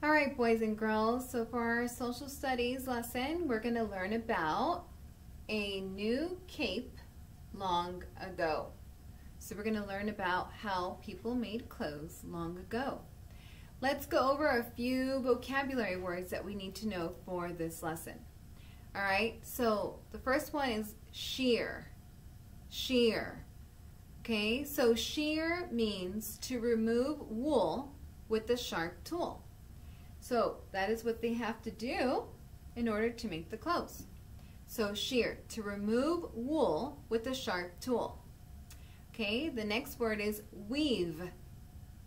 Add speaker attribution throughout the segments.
Speaker 1: All right, boys and girls, so for our social studies lesson, we're going to learn about a new cape long ago. So we're going to learn about how people made clothes long ago. Let's go over a few vocabulary words that we need to know for this lesson. All right, so the first one is shear. Shear. Okay, so shear means to remove wool with a sharp tool. So that is what they have to do in order to make the clothes. So shear, to remove wool with a sharp tool. Okay, the next word is weave.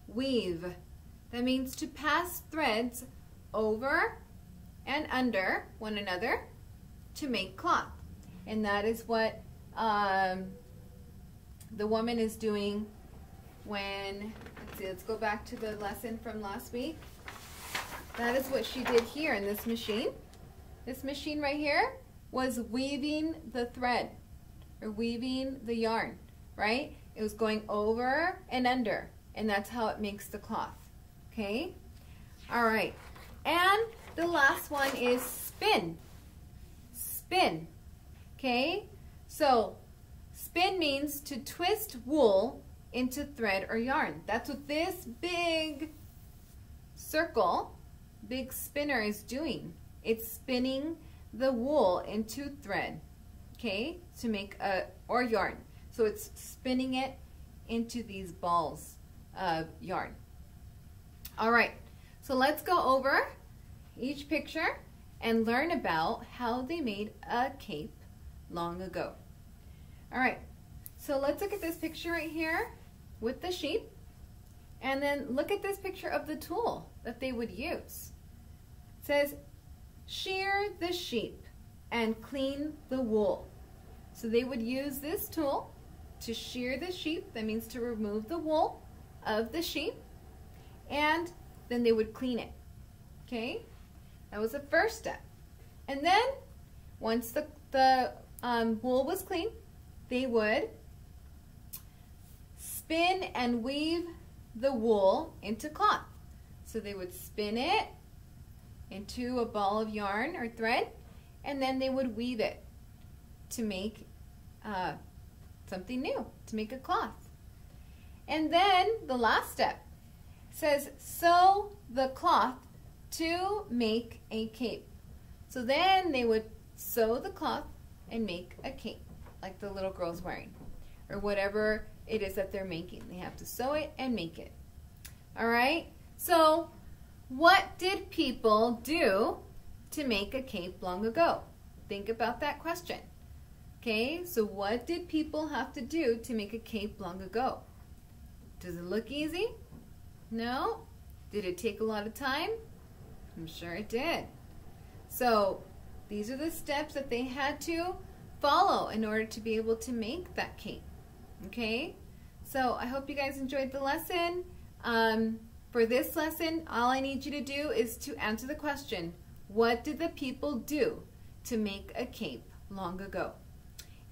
Speaker 1: Weave. That means to pass threads over and under one another to make cloth. And that is what the woman is doing when, let's go back to the lesson from last week. That is what she did here in this machine. This machine right here was weaving the thread, or weaving the yarn, right? It was going over and under, and that's how it makes the cloth, okay? All right, and the last one is spin. Spin, okay? So spin means to twist wool into thread or yarn. That's what this big circle, big spinner is doing. It's spinning the wool into thread, okay, to make or yarn. So it's spinning it into these balls of yarn. All right, so let's go over each picture and learn about how they made a cape long ago. All right, so let's look at this picture right here with the sheep, and then look at this picture of the tool that they would use. It says, shear the sheep and clean the wool. So they would use this tool to shear the sheep. That means to remove the wool of the sheep, and then they would clean it. Okay, that was the first step. And then once the wool was clean, they would spin and weave the wool into cloth. So they would spin it into a ball of yarn or thread, and then they would weave it to make something new, to make a cloth. And then the last step says sew the cloth to make a cape. So then they would sew the cloth and make a cape like the little girl's wearing, or whatever it is that they're making. They have to sew it and make it. All right, so what did people do to make a cape long ago? Think about that question. Okay, so what did people have to do to make a cape long ago? Does it look easy? No? Did it take a lot of time? I'm sure it did. So these are the steps that they had to follow in order to be able to make that cape. Okay, so I hope you guys enjoyed the lesson. For this lesson, all I need you to do is to answer the question, what did the people do to make a cape long ago?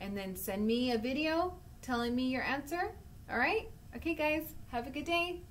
Speaker 1: And then send me a video telling me your answer. All right? Okay, guys, have a good day.